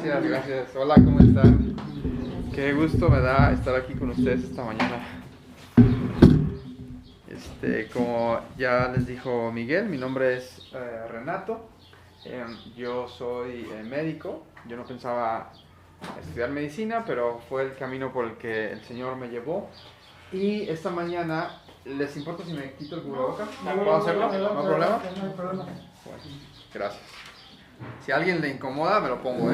Gracias, gracias. Hola, ¿cómo están? Qué gusto me da estar aquí con ustedes esta mañana. Como ya les dijo Miguel, mi nombre es Renato. Yo soy médico. Yo no pensaba estudiar medicina, pero fue el camino por el que el Señor me llevó. Y esta mañana, ¿les importa si me quito el cubrebocas? ¿Puedo hacerlo? ¿No hay problema? No hay problema. Bueno, gracias. Si a alguien le incomoda, me lo pongo,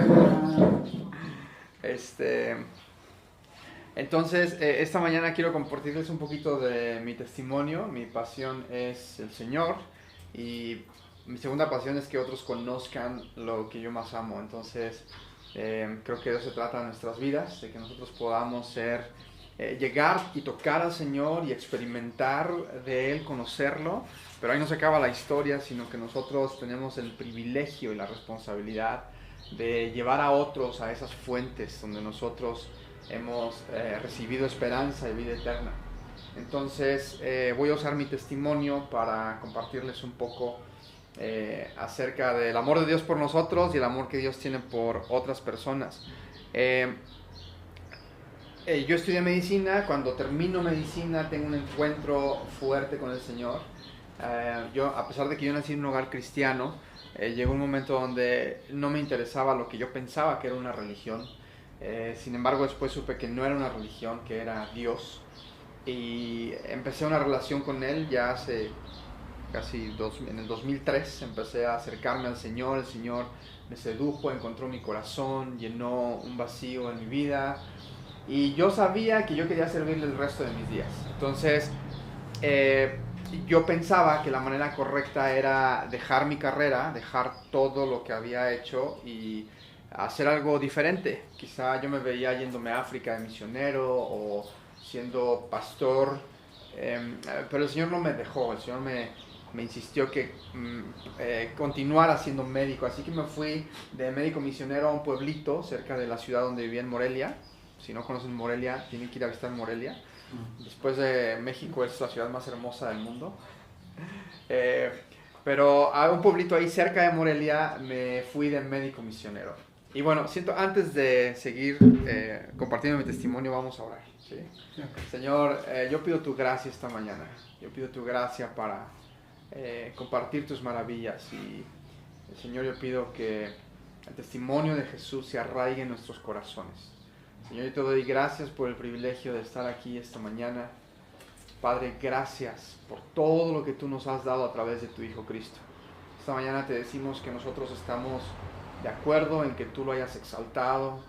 Entonces, esta mañana quiero compartirles un poquito de mi testimonio. Mi pasión es el Señor y mi segunda pasión es que otros conozcan lo que yo más amo. Entonces, creo que de eso se trata nuestras vidas, de que nosotros podamos llegar y tocar al Señor y experimentar de Él, conocerlo. Pero ahí no se acaba la historia, sino que nosotros tenemos el privilegio y la responsabilidad de llevar a otros a esas fuentes donde nosotros hemos recibido esperanza y vida eterna. Entonces voy a usar mi testimonio para compartirles un poco acerca del amor de Dios por nosotros y el amor que Dios tiene por otras personas. Yo estudié medicina. Cuando termino medicina tengo un encuentro fuerte con el Señor. A pesar de que yo nací en un hogar cristiano, llegó un momento donde no me interesaba lo que yo pensaba que era una religión. Sin embargo, después supe que no era una religión, que era Dios. Y empecé una relación con Él ya hace en el 2003. Empecé a acercarme al Señor. El Señor me sedujo, encontró mi corazón, llenó un vacío en mi vida. Y yo sabía que yo quería servirle el resto de mis días. Entonces, yo pensaba que la manera correcta era dejar mi carrera, dejar todo lo que había hecho y hacer algo diferente. Quizá yo me veía yéndome a África de misionero o siendo pastor, pero el Señor no me dejó. El Señor me insistió que continuara siendo médico. Así que me fui de médico misionero a un pueblito cerca de la ciudad donde vivía, en Morelia. Si no conocen Morelia, tienen que ir a visitar Morelia. Después de México es la ciudad más hermosa del mundo. Pero a un pueblito ahí cerca de Morelia me fui de médico misionero. Y bueno, antes de seguir compartiendo mi testimonio, vamos a orar, ¿sí? Señor, yo pido tu gracia esta mañana. Yo pido tu gracia para compartir tus maravillas. Y Señor, yo pido que el testimonio de Jesús se arraigue en nuestros corazones. Señor, yo te doy gracias por el privilegio de estar aquí esta mañana. Padre, gracias por todo lo que tú nos has dado a través de tu Hijo Cristo. Esta mañana te decimos que nosotros estamos de acuerdo en que tú lo hayas exaltado,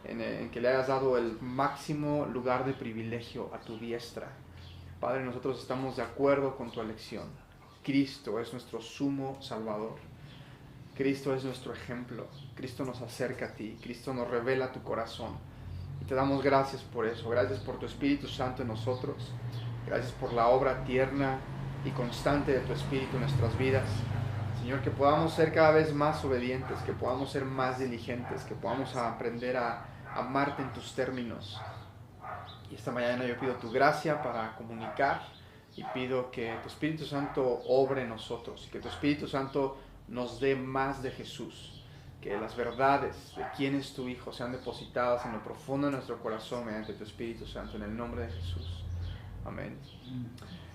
en que le hayas dado el máximo lugar de privilegio a tu diestra. Padre, nosotros estamos de acuerdo con tu elección. Cristo es nuestro sumo Salvador. Cristo es nuestro ejemplo. Cristo nos acerca a ti. Cristo nos revela tu corazón. Y te damos gracias por eso. Gracias por tu Espíritu Santo en nosotros. Gracias por la obra tierna y constante de tu Espíritu en nuestras vidas. Señor, que podamos ser cada vez más obedientes, que podamos ser más diligentes, que podamos aprender a amarte en tus términos. Y esta mañana yo pido tu gracia para comunicar y pido que tu Espíritu Santo obre en nosotros y que tu Espíritu Santo nos dé más de Jesús. Que las verdades de quién es tu Hijo sean depositadas en lo profundo de nuestro corazón mediante tu Espíritu Santo, en el nombre de Jesús. Amén.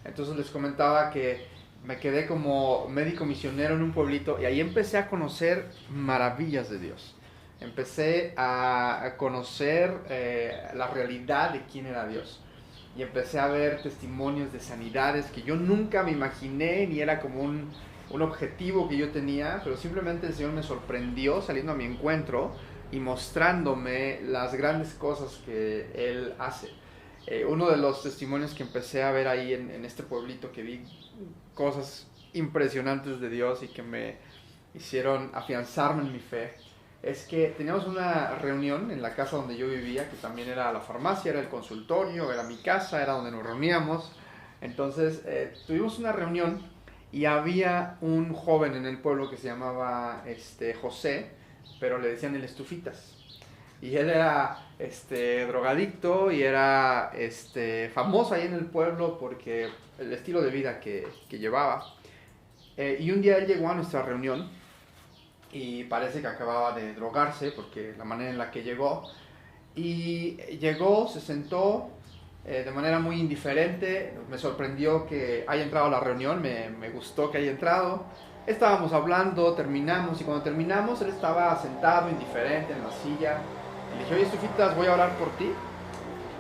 Entonces les comentaba que me quedé como médico misionero en un pueblito y ahí empecé a conocer maravillas de Dios. Empecé a conocer la realidad de quién era Dios. Y empecé a ver testimonios de sanidades que yo nunca me imaginé, ni era como un objetivo que yo tenía, pero simplemente el Señor me sorprendió saliendo a mi encuentro y mostrándome las grandes cosas que Él hace. Uno de los testimonios que empecé a ver ahí en este pueblito, que vi cosas impresionantes de Dios y que me hicieron afianzarme en mi fe, es que teníamos una reunión en la casa donde yo vivía, que también era la farmacia, era el consultorio, era mi casa, era donde nos reuníamos. Entonces tuvimos una reunión y había un joven en el pueblo que se llamaba José, pero le decían el Estufitas. Y él era drogadicto y era famoso ahí en el pueblo porque el estilo de vida que llevaba. Y un día él llegó a nuestra reunión y parece que acababa de drogarse porque la manera en la que llegó. Y llegó, se sentó de manera muy indiferente, me sorprendió que haya entrado a la reunión, me gustó que haya entrado. Estábamos hablando, terminamos, y cuando terminamos él estaba sentado, indiferente, en la silla. Y le dije, oye, Estufitas, voy a orar por ti.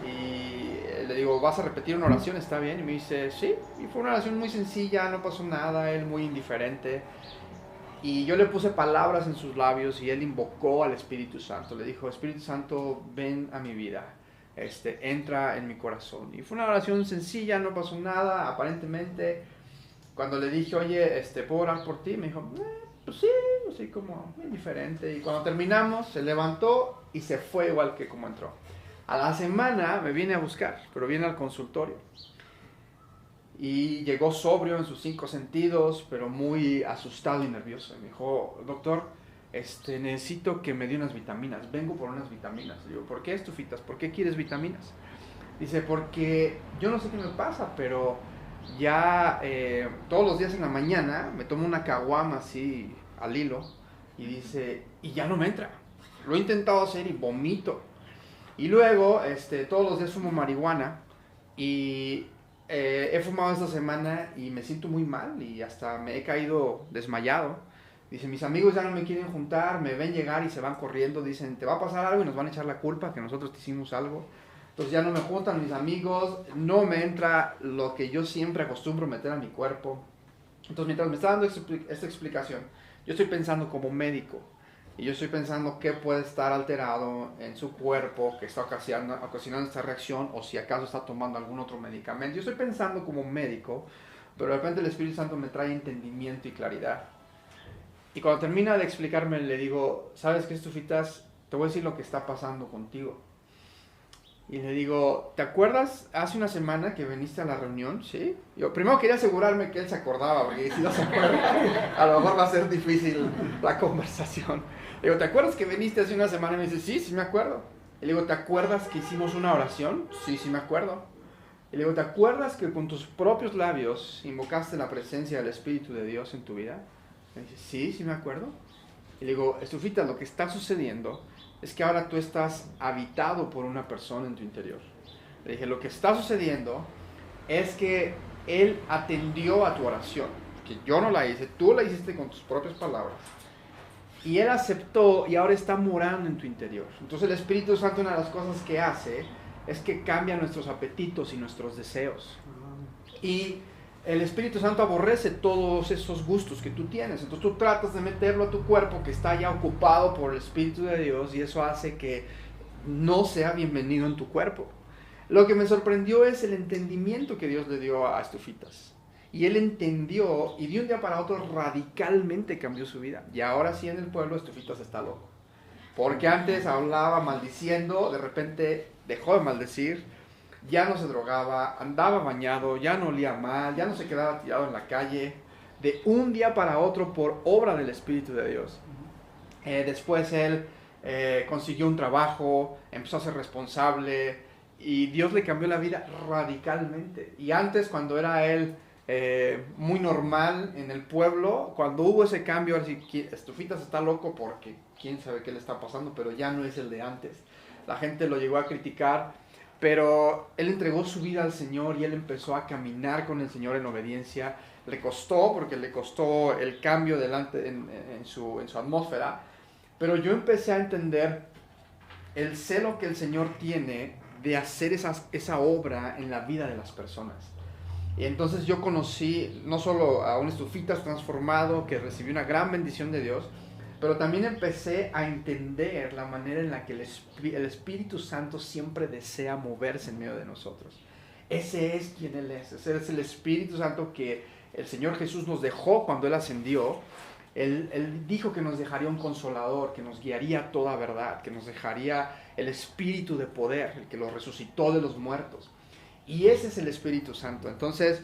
Y le digo, ¿vas a repetir una oración? ¿Está bien? Y me dice, sí. Y fue una oración muy sencilla, no pasó nada, él muy indiferente. Y yo le puse palabras en sus labios y él invocó al Espíritu Santo. Le dijo, Espíritu Santo, ven a mi vida, entra en mi corazón. Y fue una oración sencilla, no pasó nada, aparentemente. Cuando le dije, oye, ¿puedo orar por ti? Me dijo, pues sí, así como indiferente. Y cuando terminamos, se levantó y se fue igual que como entró. A la semana me viene a buscar, pero viene al consultorio. Y llegó sobrio en sus 5 sentidos, pero muy asustado y nervioso. Y me dijo, doctor, necesito que me dé unas vitaminas. Vengo por unas vitaminas. Le digo, ¿por qué, Estufitas? ¿Por qué quieres vitaminas? Dice, porque yo no sé qué me pasa, pero ya todos los días en la mañana me tomo una caguama así al hilo. Y dice, y ya no me entra. Lo he intentado hacer y vomito. Y luego, todos los días fumo marihuana y he fumado esta semana y me siento muy mal y hasta me he caído desmayado. Dice, mis amigos ya no me quieren juntar, me ven llegar y se van corriendo. Dicen, te va a pasar algo y nos van a echar la culpa que nosotros te hicimos algo. Entonces ya no me juntan mis amigos, no me entra lo que yo siempre acostumbro meter a mi cuerpo. Entonces mientras me está dando esta explicación, yo estoy pensando como médico. Y yo estoy pensando qué puede estar alterado en su cuerpo que está ocasionando esta reacción, o si acaso está tomando algún otro medicamento. Yo estoy pensando como médico, pero de repente el Espíritu Santo me trae entendimiento y claridad. Y cuando termina de explicarme, le digo, ¿sabes qué, Estufitas? Te voy a decir lo que está pasando contigo. Y le digo, ¿te acuerdas hace una semana que viniste a la reunión? Sí. Yo primero quería asegurarme que él se acordaba, porque si no se acuerda, a lo mejor va a ser difícil la conversación. Le digo, ¿te acuerdas que viniste hace una semana? Y me dice, sí, sí me acuerdo. Y le digo, ¿te acuerdas que hicimos una oración? Sí, sí me acuerdo. Y le digo, ¿te acuerdas que con tus propios labios invocaste la presencia del Espíritu de Dios en tu vida? Me dice, sí, sí me acuerdo. Y le digo, Estufita, lo que está sucediendo es que ahora tú estás habitado por una persona en tu interior. Le dije, lo que está sucediendo es que Él atendió a tu oración, que yo no la hice, tú la hiciste con tus propias palabras. Y Él aceptó y ahora está morando en tu interior. Entonces el Espíritu Santo, una de las cosas que hace es que cambia nuestros apetitos y nuestros deseos. Y el Espíritu Santo aborrece todos esos gustos que tú tienes. Entonces tú tratas de meterlo a tu cuerpo que está ya ocupado por el Espíritu de Dios, y eso hace que no sea bienvenido en tu cuerpo. Lo que me sorprendió es el entendimiento que Dios le dio a Estufitas. Y él entendió y de un día para otro radicalmente cambió su vida. Y ahora sí en el pueblo Estufitas está loco. Porque antes hablaba maldiciendo, de repente dejó de maldecir, ya no se drogaba, andaba bañado, ya no olía mal, ya no se quedaba tirado en la calle, de un día para otro por obra del Espíritu de Dios. Después él consiguió un trabajo, empezó a ser responsable y Dios le cambió la vida radicalmente. Y antes, cuando era él muy normal en el pueblo, cuando hubo ese cambio, así, Estufitas está loco porque quién sabe qué le está pasando, pero ya no es el de antes. La gente lo llegó a criticar, pero él entregó su vida al Señor y él empezó a caminar con el Señor en obediencia. Le costó, porque le costó el cambio delante en su atmósfera, pero yo empecé a entender el celo que el Señor tiene de hacer esa obra en la vida de las personas. Y entonces yo conocí no solo a un Estufitas transformado que recibió una gran bendición de Dios, pero también empecé a entender la manera en la que el Espíritu Santo siempre desea moverse en medio de nosotros. Ese es quien Él es. Ese es el Espíritu Santo que el Señor Jesús nos dejó cuando Él ascendió. Él dijo que nos dejaría un consolador, que nos guiaría a toda verdad, que nos dejaría el Espíritu de poder, el que lo resucitó de los muertos. Y ese es el Espíritu Santo. Entonces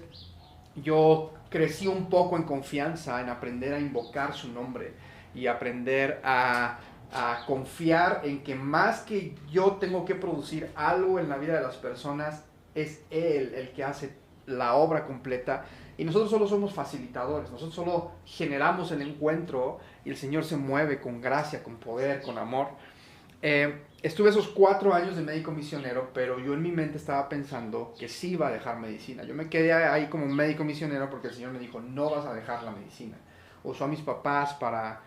yo crecí un poco en confianza, en aprender a invocar su nombre y aprender a confiar en que más que yo tengo que producir algo en la vida de las personas, es Él el que hace la obra completa. Y nosotros solo somos facilitadores, nosotros solo generamos el encuentro y el Señor se mueve con gracia, con poder, con amor. Estuve esos 4 años de médico misionero, pero yo en mi mente estaba pensando que sí iba a dejar medicina. Yo me quedé ahí como médico misionero porque el Señor me dijo, no vas a dejar la medicina. Usó a mis papás para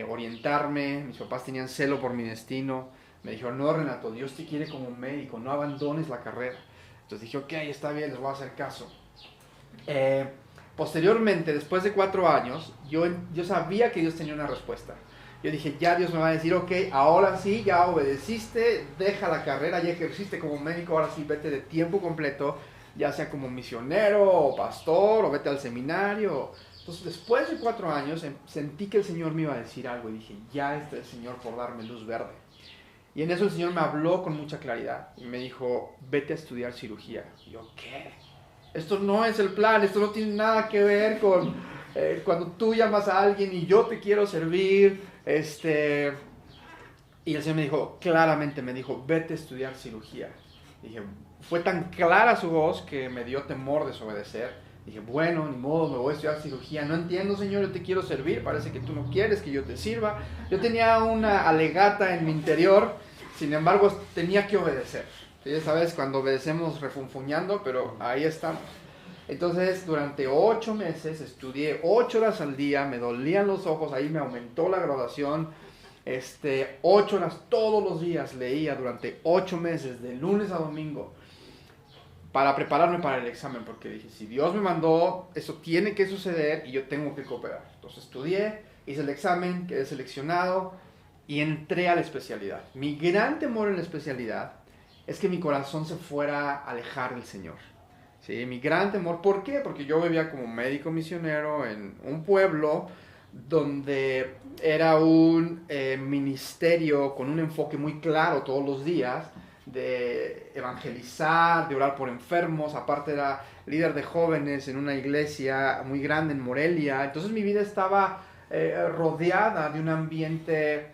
orientarme, mis papás tenían celo por mi destino. Me dijeron, no, Renato, Dios te quiere como médico, no abandones la carrera. Entonces dije, ok, está bien, les voy a hacer caso. Posteriormente, después de 4 años, yo sabía que Dios tenía una respuesta. Yo dije, ya Dios me va a decir, ok, ahora sí, ya obedeciste, deja la carrera, ya ejerciste como médico, ahora sí, vete de tiempo completo, ya sea como misionero o pastor, o vete al seminario. Entonces, después de 4 años, sentí que el Señor me iba a decir algo y dije, ya está el Señor por darme luz verde. Y en eso el Señor me habló con mucha claridad y me dijo, vete a estudiar cirugía. Y yo, ¿qué? Esto no es el plan, esto no tiene nada que ver con cuando tú llamas a alguien y yo te quiero servir. Y el Señor me dijo, claramente me dijo, vete a estudiar cirugía. Dije, fue tan clara su voz que me dio temor desobedecer. Dije, bueno, ni modo, me voy a estudiar cirugía. No entiendo, Señor, yo te quiero servir, parece que tú no quieres que yo te sirva. Yo tenía una alegata en mi interior, sin embargo, tenía que obedecer. ¿Sí? Sabes, cuando obedecemos refunfuñando, pero ahí estamos. Entonces, durante 8 meses estudié 8 horas al día, me dolían los ojos, ahí me aumentó la graduación. 8 horas todos los días leía durante 8 meses, de lunes a domingo, para prepararme para el examen, porque dije, si Dios me mandó, eso tiene que suceder y yo tengo que cooperar. Entonces estudié, hice el examen, quedé seleccionado y entré a la especialidad. Mi gran temor en la especialidad es que mi corazón se fuera a alejar del Señor. ¿Sí? Mi gran temor, ¿por qué? Porque yo vivía como médico misionero en un pueblo donde era un ministerio con un enfoque muy claro todos los días, de evangelizar, de orar por enfermos. Aparte era líder de jóvenes en una iglesia muy grande en Morelia. Entonces mi vida estaba rodeada de un ambiente,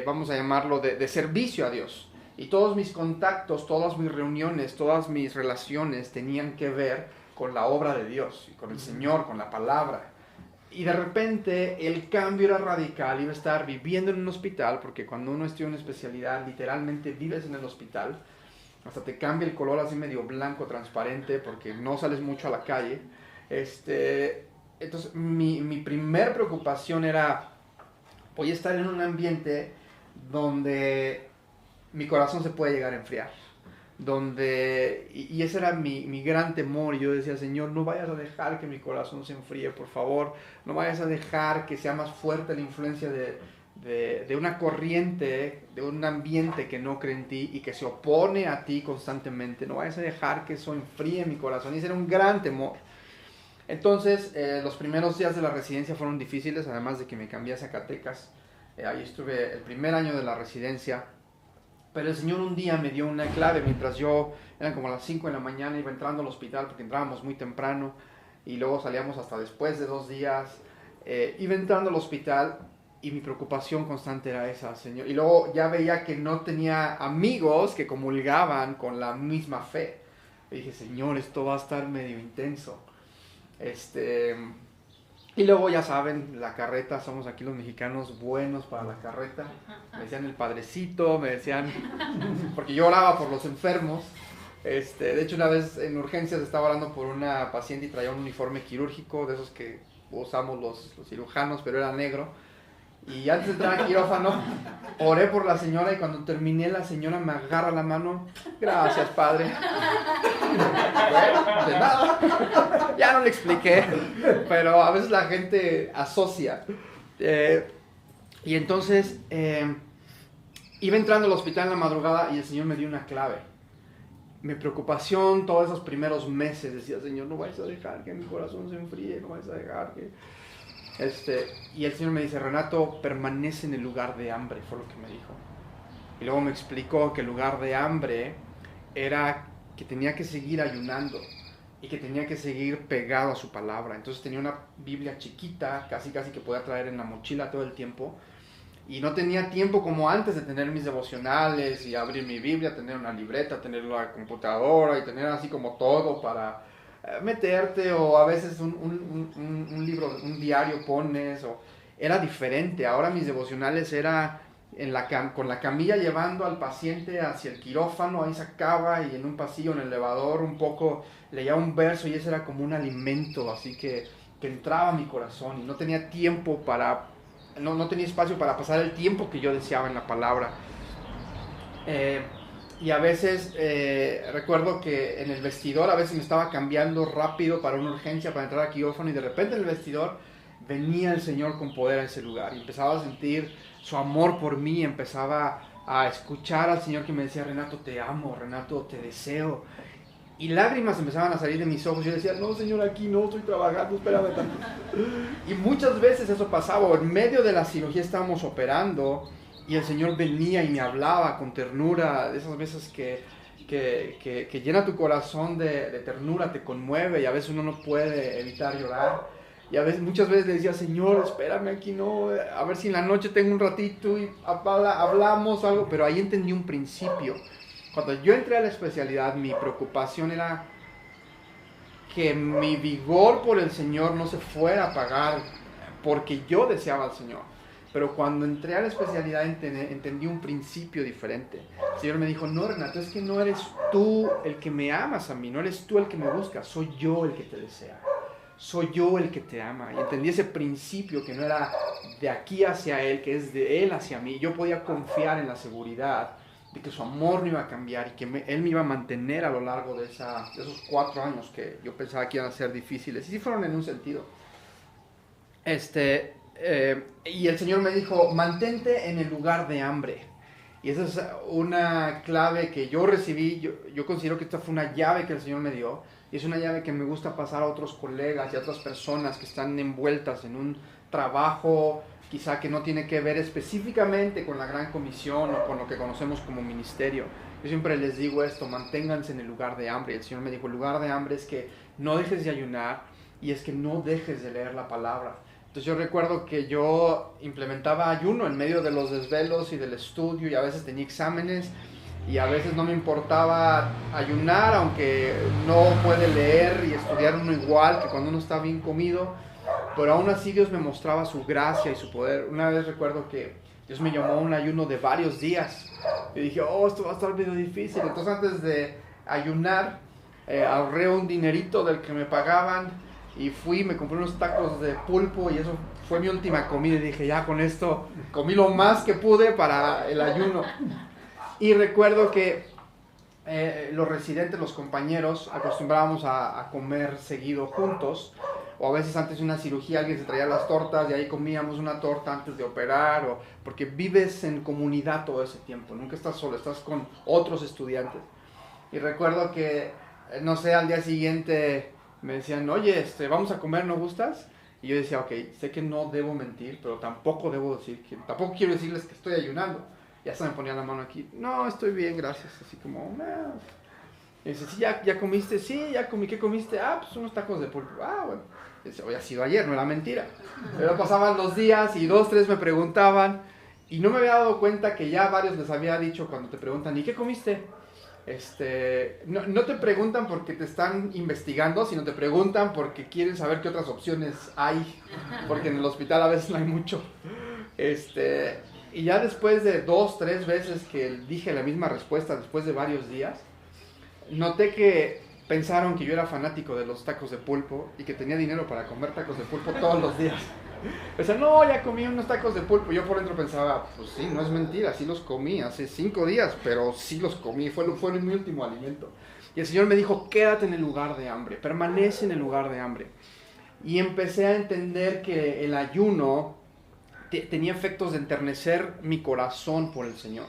vamos a llamarlo, de servicio a Dios. Y todos mis contactos, todas mis reuniones, todas mis relaciones tenían que ver con la obra de Dios, y con el Señor, con la palabra. Y de repente el cambio era radical, iba a estar viviendo en un hospital, porque cuando uno estudia una especialidad, literalmente vives en el hospital, hasta te cambia el color así medio blanco, transparente, porque no sales mucho a la calle. Entonces mi primer preocupación era, voy a estar en un ambiente donde mi corazón se puede llegar a enfriar. Y ese era mi gran temor. Y yo decía, Señor, no vayas a dejar que mi corazón se enfríe, por favor. No vayas a dejar que sea más fuerte la influencia de una corriente, de un ambiente que no cree en ti y que se opone a ti constantemente. No vayas a dejar que eso enfríe mi corazón. Y ese era un gran temor. Entonces, los primeros días de la residencia fueron difíciles, además de que me cambié a Zacatecas. Ahí estuve el primer año de la residencia. Pero el Señor un día me dio una clave mientras eran como las 5 de la mañana, iba entrando al hospital porque entrábamos muy temprano y luego salíamos hasta después de 2 días. Iba entrando al hospital y mi preocupación constante era esa, Señor. Y luego ya veía que no tenía amigos que comulgaban con la misma fe. Y dije, Señor, esto va a estar medio intenso. Y luego ya saben, la carreta, somos aquí los mexicanos buenos para la carreta. Me decían el padrecito, me decían, porque yo oraba por los enfermos. De hecho, una vez en urgencias estaba orando por una paciente y traía un uniforme quirúrgico, de esos que usamos los cirujanos, pero era negro. Y antes de entrar al quirófano, oré por la señora y cuando terminé, la señora me agarra la mano. Gracias, padre. Bueno, de nada. Ya no le expliqué, pero a veces la gente asocia. Y entonces, iba entrando al hospital en la madrugada y el Señor me dio una clave. Mi preocupación todos esos primeros meses, decía, Señor, no vayas a dejar que mi corazón se enfríe, no vayas a dejar que... y el Señor me dice, Renato, permanece en el lugar de hambre, fue lo que me dijo. Y luego me explicó que el lugar de hambre era que tenía que seguir ayunando y que tenía que seguir pegado a su palabra. Entonces tenía una Biblia chiquita, casi que podía traer en la mochila todo el tiempo. Y no tenía tiempo como antes de tener mis devocionales y abrir mi Biblia, tener una libreta, tener la computadora y tener así como todo para meterte, o a veces un libro, un diario pones, o era diferente. Ahora mis devocionales era con la camilla llevando al paciente hacia el quirófano, ahí sacaba, y en un pasillo, en el elevador, un poco leía un verso, y ese era como un alimento, así que entraba a mi corazón, y no tenía tiempo no tenía espacio para pasar el tiempo que yo deseaba en la palabra. Y a veces recuerdo que en el vestidor a veces me estaba cambiando rápido para una urgencia, para entrar a quirófano, y de repente en el vestidor venía el Señor con poder a ese lugar, y empezaba a sentir su amor por mí, empezaba a escuchar al Señor que me decía: Renato, te amo, Renato, te deseo. Y lágrimas empezaban a salir de mis ojos. Yo decía: no, Señor, aquí no, estoy trabajando, espérame tanto. Y muchas veces eso pasaba. En medio de la cirugía estábamos operando, y el Señor venía y me hablaba con ternura, de esas veces que llena tu corazón de ternura, te conmueve, y a veces uno no puede evitar llorar. Y muchas veces le decía: Señor, espérame aquí, no, a ver si en la noche tengo un ratito y hablamos o algo. Pero ahí entendí un principio. Cuando yo entré a la especialidad, mi preocupación era que mi vigor por el Señor no se fuera a apagar, porque yo deseaba al Señor. Pero cuando entré a la especialidad entendí un principio diferente. El Señor me dijo: no, Renato, es que no eres tú el que me amas a mí, no eres tú el que me buscas, soy yo el que te desea, soy yo el que te ama. Y entendí ese principio, que no era de aquí hacia Él, que es de Él hacia mí. Yo podía confiar en la seguridad de que su amor no iba a cambiar, y que Él me iba a mantener a lo largo de esos 4 años que yo pensaba que iban a ser difíciles. Y sí fueron en un sentido. Y el Señor me dijo: mantente en el lugar de hambre. Y esa es una clave que yo recibí. Yo considero que esta fue una llave que el Señor me dio, y es una llave que me gusta pasar a otros colegas y a otras personas que están envueltas en un trabajo quizá que no tiene que ver específicamente con la Gran Comisión o con lo que conocemos como ministerio. Yo siempre les digo esto: manténganse en el lugar de hambre. Y el Señor me dijo: el lugar de hambre es que no dejes de ayunar, y es que no dejes de leer la palabra. Entonces yo recuerdo que yo implementaba ayuno en medio de los desvelos y del estudio, y a veces tenía exámenes, y a veces no me importaba ayunar, aunque no puede leer y estudiar uno igual que cuando uno está bien comido. Pero aún así Dios me mostraba su gracia y su poder. Una vez recuerdo que Dios me llamó a un ayuno de varios días. Y dije: esto va a estar medio difícil. Entonces, antes de ayunar, ahorré un dinerito del que me pagaban, y fui, me compré unos tacos de pulpo, y eso fue mi última comida. Y dije: ya con esto comí lo más que pude para el ayuno. Y recuerdo que los residentes, los compañeros, acostumbrábamos a comer seguido juntos. O a veces antes de una cirugía alguien se traía las tortas, y ahí comíamos una torta antes de operar, porque vives en comunidad todo ese tiempo, nunca estás solo, estás con otros estudiantes. Y recuerdo que, no sé, al día siguiente me decían: oye, vamos a comer, ¿no gustas? Y yo decía: ok, sé que no debo mentir, pero tampoco quiero decirles que estoy ayunando. Ya se me ponía la mano aquí: no, estoy bien, gracias. Así como, no. Y dice: sí, ¿ya comiste? Sí, ya comí. ¿Qué comiste? Pues unos tacos de pulpo. Bueno. Dice: había sido ayer, no era mentira. Pero pasaban los días, y 2, 3 me preguntaban, y no me había dado cuenta que ya varios les había dicho, cuando te preguntan: ¿y qué comiste? No te preguntan porque te están investigando, sino te preguntan porque quieren saber qué otras opciones hay, porque en el hospital a veces no hay mucho. Y ya después de 2, 3 veces que dije la misma respuesta, después de varios días, noté que pensaron que yo era fanático de los tacos de pulpo y que tenía dinero para comer tacos de pulpo todos los días. O sea, no, ya comí unos tacos de pulpo. Yo por dentro pensaba: pues sí, no es mentira, sí los comí hace 5 días, pero sí los comí, fue mi último alimento. Y el Señor me dijo: quédate en el lugar de hambre, permanece en el lugar de hambre. Y empecé a entender que el ayuno tenía efectos de enternecer mi corazón por el Señor.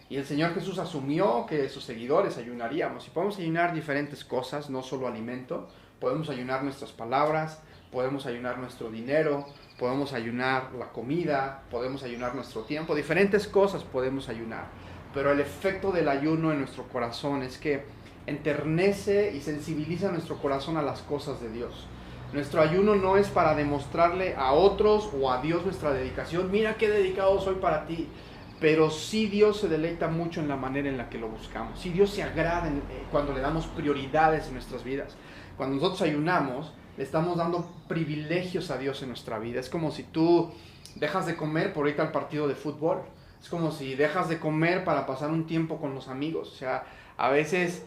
Y el Señor Jesús asumió que sus seguidores ayunaríamos. Y podemos ayunar diferentes cosas, no solo alimento. Podemos ayunar nuestras palabras, podemos ayunar nuestro dinero, podemos ayunar la comida, podemos ayunar nuestro tiempo. Diferentes cosas podemos ayunar. Pero el efecto del ayuno en nuestro corazón es que enternece y sensibiliza nuestro corazón a las cosas de Dios. Nuestro ayuno no es para demostrarle a otros o a Dios nuestra dedicación. Mira qué dedicado soy para ti. Pero sí Dios se deleita mucho en la manera en la que lo buscamos. Sí Dios se agrada cuando le damos prioridades en nuestras vidas. Cuando nosotros ayunamos, le estamos dando privilegios a Dios en nuestra vida. Es como si tú dejas de comer por irte al partido de fútbol. Es como si dejas de comer para pasar un tiempo con los amigos. O sea, a veces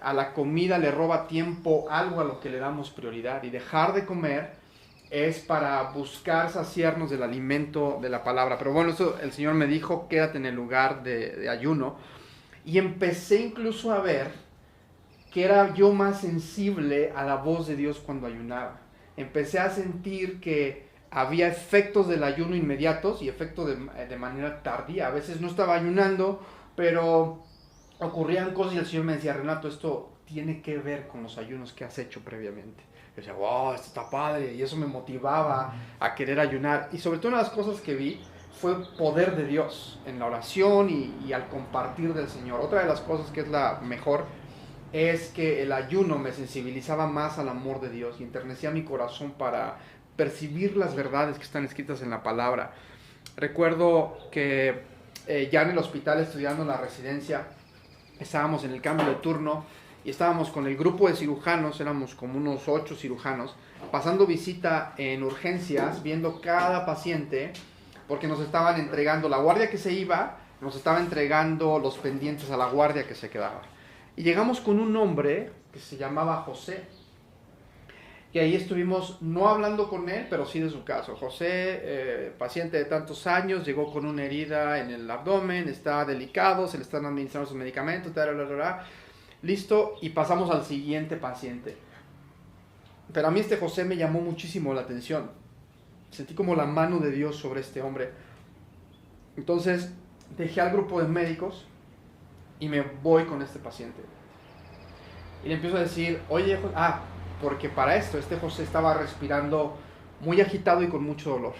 a la comida le roba tiempo algo a lo que le damos prioridad. Y dejar de comer es para buscar saciarnos del alimento de la palabra. Pero bueno, eso el Señor me dijo, quédate en el lugar de ayuno. Y empecé incluso a ver que era yo más sensible a la voz de Dios cuando ayunaba. Empecé a sentir que había efectos del ayuno inmediatos y efectos de manera tardía. A veces no estaba ayunando, pero ocurrían cosas y el Señor me decía, Renato, esto tiene que ver con los ayunos que has hecho previamente. Yo decía, wow, esto está padre, y eso me motivaba a querer ayunar. Y sobre todo una de las cosas que vi fue poder de Dios en la oración y al compartir del Señor. Otra de las cosas que es la mejor es que el ayuno me sensibilizaba más al amor de Dios y enternecía mi corazón para percibir las verdades que están escritas en la palabra. Recuerdo que ya en el hospital estudiando la residencia, estábamos en el cambio de turno y estábamos con el grupo de cirujanos, éramos como unos 8 cirujanos, pasando visita en urgencias, viendo cada paciente, porque nos estaban entregando, la guardia que se iba, nos estaba entregando los pendientes a la guardia que se quedaba. Y llegamos con un hombre que se llamaba José, y ahí estuvimos no hablando con él, pero sí de su caso. José, paciente de tantos años, llegó con una herida en el abdomen, está delicado, se le están administrando sus medicamentos, listo, y pasamos al siguiente paciente. Pero a mí este José me llamó muchísimo la atención. Sentí como la mano de Dios sobre este hombre. Entonces dejé al grupo de médicos y me voy con este paciente. Y le empiezo a decir, oye, porque para esto este José estaba respirando muy agitado y con mucho dolor.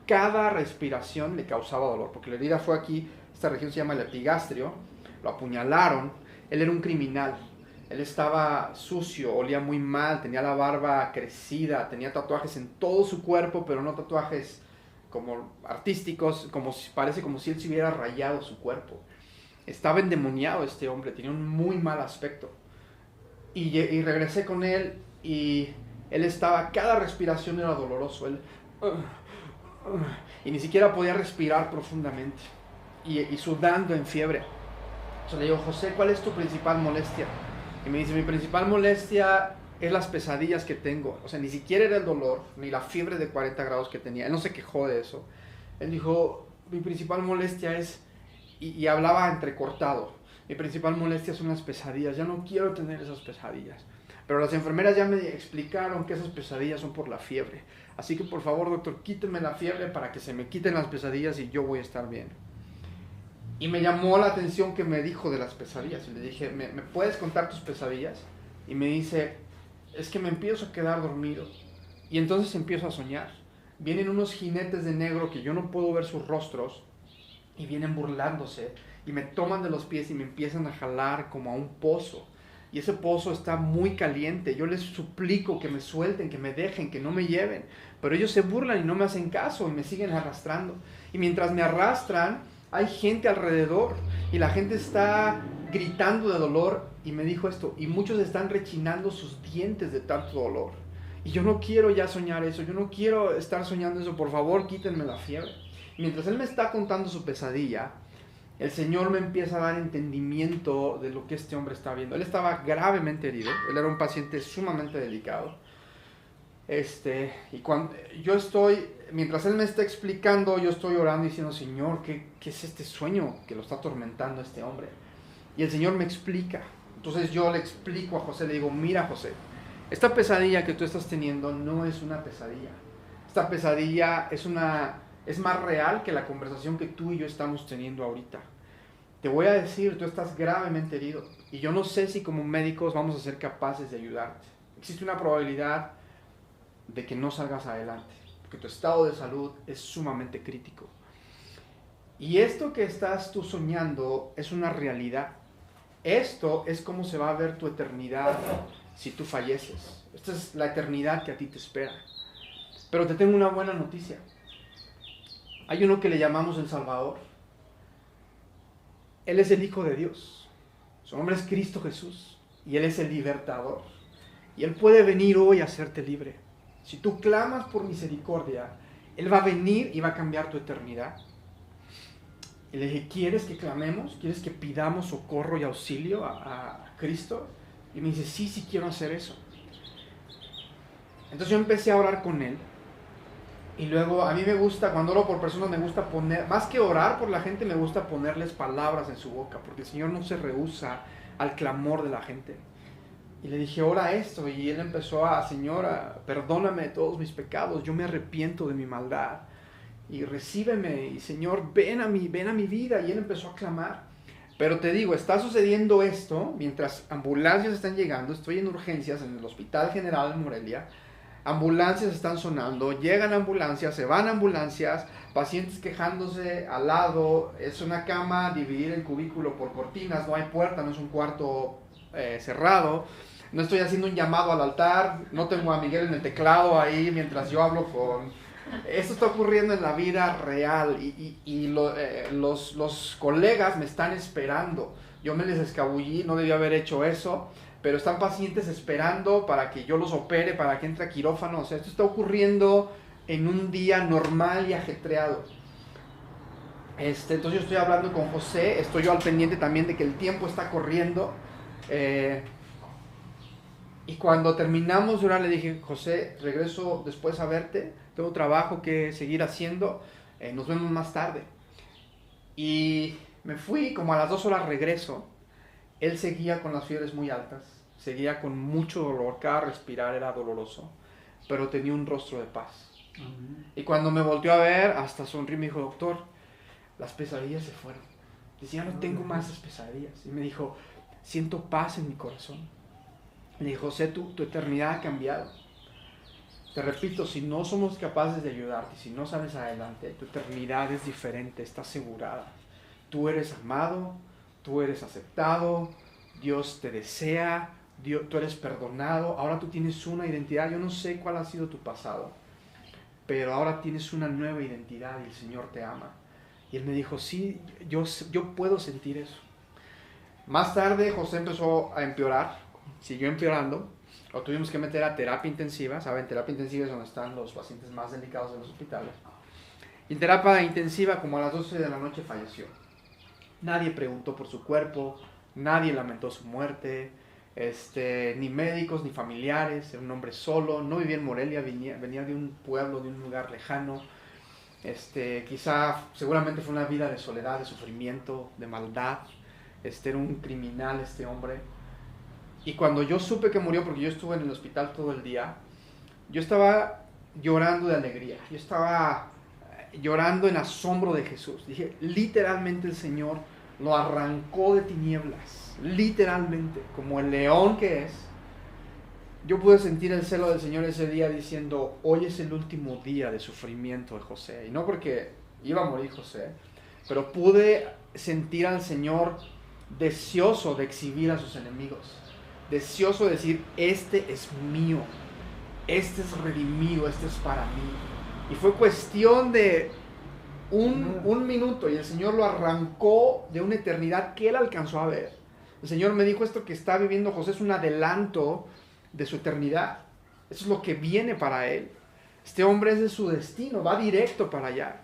Cada respiración le causaba dolor, porque la herida fue aquí, esta región se llama el epigastrio, lo apuñalaron, él era un criminal, él estaba sucio, olía muy mal, tenía la barba crecida, tenía tatuajes en todo su cuerpo, pero no tatuajes como artísticos, parece como si él se hubiera rayado su cuerpo. Estaba endemoniado este hombre, tenía un muy mal aspecto. Y regresé con él y él estaba, cada respiración era doloroso, él y ni siquiera podía respirar profundamente y sudando en fiebre. Entonces le digo, José, ¿cuál es tu principal molestia? Y me dice, mi principal molestia es las pesadillas que tengo. O sea, ni siquiera era el dolor, ni la fiebre de 40 grados que tenía. Él no se quejó de eso. Él dijo, mi principal molestia es, y hablaba entrecortado, mi principal molestia son las pesadillas, ya no quiero tener esas pesadillas. Pero las enfermeras ya me explicaron que esas pesadillas son por la fiebre. Así que por favor, doctor, quíteme la fiebre para que se me quiten las pesadillas y yo voy a estar bien. Y me llamó la atención que me dijo de las pesadillas. Y le dije, ¿me puedes contar tus pesadillas? Y me dice, es que me empiezo a quedar dormido. Y entonces empiezo a soñar. Vienen unos jinetes de negro que yo no puedo ver sus rostros. Y vienen burlándose. Y me toman de los pies y me empiezan a jalar como a un pozo. Y ese pozo está muy caliente. Yo les suplico que me suelten, que me dejen, que no me lleven. Pero ellos se burlan y no me hacen caso y me siguen arrastrando. Y mientras me arrastran, hay gente alrededor y la gente está gritando de dolor. Y me dijo esto, y muchos están rechinando sus dientes de tanto dolor. Y yo no quiero ya soñar eso, yo no quiero estar soñando eso, por favor quítenme la fiebre. Y mientras él me está contando su pesadilla, el Señor me empieza a dar entendimiento de lo que este hombre está viendo. Él estaba gravemente herido, él era un paciente sumamente delicado. Y cuando yo estoy, mientras él me está explicando, yo estoy orando y diciendo, Señor, ¿qué es este sueño que lo está atormentando a este hombre? Y el Señor me explica. Entonces yo le explico a José, le digo, mira José, esta pesadilla que tú estás teniendo no es una pesadilla. Esta pesadilla es más real que la conversación que tú y yo estamos teniendo ahorita. Te voy a decir, tú estás gravemente herido y yo no sé si como médicos vamos a ser capaces de ayudarte. Existe una probabilidad de que no salgas adelante, porque tu estado de salud es sumamente crítico. Y esto que estás tú soñando es una realidad. Esto es cómo se va a ver tu eternidad si tú falleces. Esta es la eternidad que a ti te espera. Pero te tengo una buena noticia. Hay uno que le llamamos el Salvador. Él es el Hijo de Dios. Su nombre es Cristo Jesús. Y Él es el libertador. y Él puede venir hoy a hacerte libre. Si tú clamas por misericordia, Él va a venir y va a cambiar tu eternidad. Y le dije, ¿quieres que clamemos? ¿Quieres que pidamos socorro y auxilio a Cristo? Y me dice, sí, sí quiero hacer eso. Entonces yo empecé a orar con Él. Y luego a mí me gusta, cuando oro por personas, me gusta poner, más que orar por la gente, me gusta ponerles palabras en su boca, porque el Señor no se rehúsa al clamor de la gente. Y le dije, ora esto, y Él empezó a, Señora, perdóname de todos mis pecados, yo me arrepiento de mi maldad, y recíbeme, y Señor, ven a mi vida, y Él empezó a clamar. Pero te digo, está sucediendo esto, mientras ambulancias están llegando, estoy en urgencias en el Hospital General de Morelia, ambulancias están sonando, llegan ambulancias, se van ambulancias, pacientes quejándose al lado, es una cama dividida en cubículo por cortinas, no hay puerta, no es un cuarto cerrado, no estoy haciendo un llamado al altar, no tengo a Miguel en el teclado ahí mientras yo hablo con... Esto está ocurriendo en la vida real y los colegas me están esperando, yo me les escabullí, no debía haber hecho eso, pero están pacientes esperando para que yo los opere, para que entre a quirófano. O sea, esto está ocurriendo en un día normal y ajetreado. Entonces yo estoy hablando con José, estoy yo al pendiente también de que el tiempo está corriendo. Y cuando terminamos de orar le dije, José, regreso después a verte, tengo trabajo que seguir haciendo, nos vemos más tarde. Y me fui, como a las 2 horas regreso. Él seguía con las fiebres muy altas, seguía con mucho dolor, cada respirar era doloroso, pero tenía un rostro de paz. Y cuando me volteó a ver, hasta sonrí y me dijo, doctor, las pesadillas se fueron. Decía, no tengo más esas pesadillas. Y me dijo, siento paz en mi corazón. Me dijo, José, tu eternidad ha cambiado. Te repito, si no somos capaces de ayudarte, si no sales adelante, tu eternidad es diferente, está asegurada. Tú eres amado, tú eres aceptado, Dios te desea, tú eres perdonado, ahora tú tienes una identidad. Yo no sé cuál ha sido tu pasado, pero ahora tienes una nueva identidad y el Señor te ama. Y él me dijo, sí, yo puedo sentir eso. Más tarde José empezó a empeorar, siguió empeorando, lo tuvimos que meter a terapia intensiva. Saben, terapia intensiva es donde están los pacientes más delicados en los hospitales. Y en terapia intensiva, como a las 12 de la noche, falleció. Nadie preguntó por su cuerpo, nadie lamentó su muerte, ni médicos ni familiares. Era un hombre solo, no vivía en Morelia, venía de un pueblo, de un lugar lejano. Seguramente fue una vida de soledad, de sufrimiento, de maldad. Era un criminal este hombre. Y cuando yo supe que murió, porque yo estuve en el hospital todo el día, yo estaba llorando de alegría, yo estaba llorando en asombro de Jesús. Dije, literalmente el Señor lo arrancó de tinieblas, literalmente, como el león que es. Yo pude sentir el celo del Señor ese día diciendo, hoy es el último día de sufrimiento de José. Y no porque iba a morir José, pero pude sentir al Señor deseoso de exhibir a sus enemigos, deseoso de decir, este es mío, este es redimido, este es para mí. Y fue cuestión de un minuto y el Señor lo arrancó de una eternidad que él alcanzó a ver. El Señor me dijo, esto que está viviendo José es un adelanto de su eternidad. Eso es lo que viene para él. Este hombre es de su destino, va directo para allá.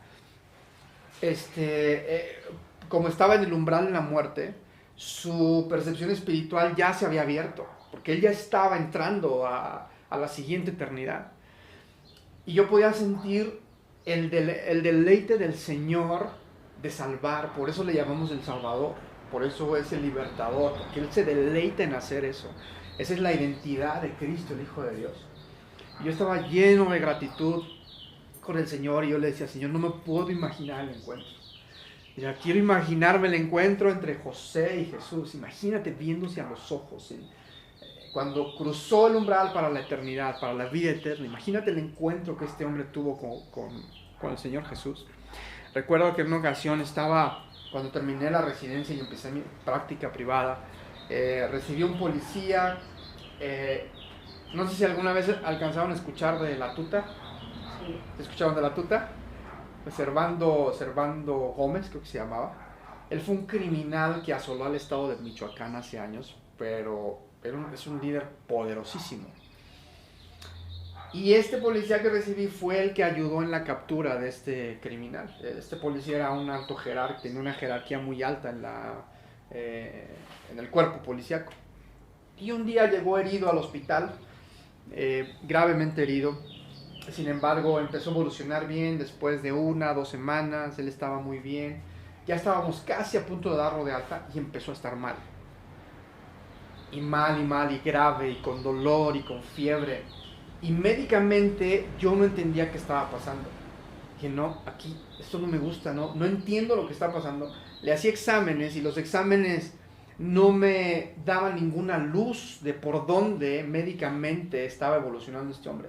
Como estaba en el umbral de la muerte, su percepción espiritual ya se había abierto, porque él ya estaba entrando a la siguiente eternidad. Y yo podía sentir el deleite del Señor de salvar. Por eso le llamamos el Salvador, por eso es el libertador, porque Él se deleita en hacer eso. Esa es la identidad de Cristo, el Hijo de Dios. Y yo estaba lleno de gratitud con el Señor y yo le decía, Señor, no me puedo imaginar el encuentro. Ya quiero imaginarme el encuentro entre José y Jesús. Imagínate viéndose a los ojos, cuando cruzó el umbral para la eternidad, para la vida eterna. Imagínate el encuentro que este hombre tuvo con el Señor Jesús. Recuerdo que en una ocasión cuando terminé la residencia y empecé mi práctica privada, recibí un policía. No sé si alguna vez alcanzaron a escuchar de la tuta. Sí. ¿Escucharon de la tuta? Servando Gómez, creo que se llamaba. Él fue un criminal que asoló al estado de Michoacán hace años, pero es un líder poderosísimo. Y este policía que recibí fue el que ayudó en la captura de este criminal. Este policía era un alto jerarca, tenía una jerarquía muy alta en el cuerpo policíaco. Y un día llegó herido al hospital, gravemente herido. Sin embargo, empezó a evolucionar bien. Después de 1 o 2 semanas, él estaba muy bien. Ya estábamos casi a punto de darlo de alta y empezó a estar mal. Y mal, y grave, y con dolor, y con fiebre. Y médicamente yo no entendía qué estaba pasando. Dije, no, aquí, esto no me gusta, no entiendo lo que está pasando. Le hacía exámenes y los exámenes no me daban ninguna luz de por dónde médicamente estaba evolucionando este hombre.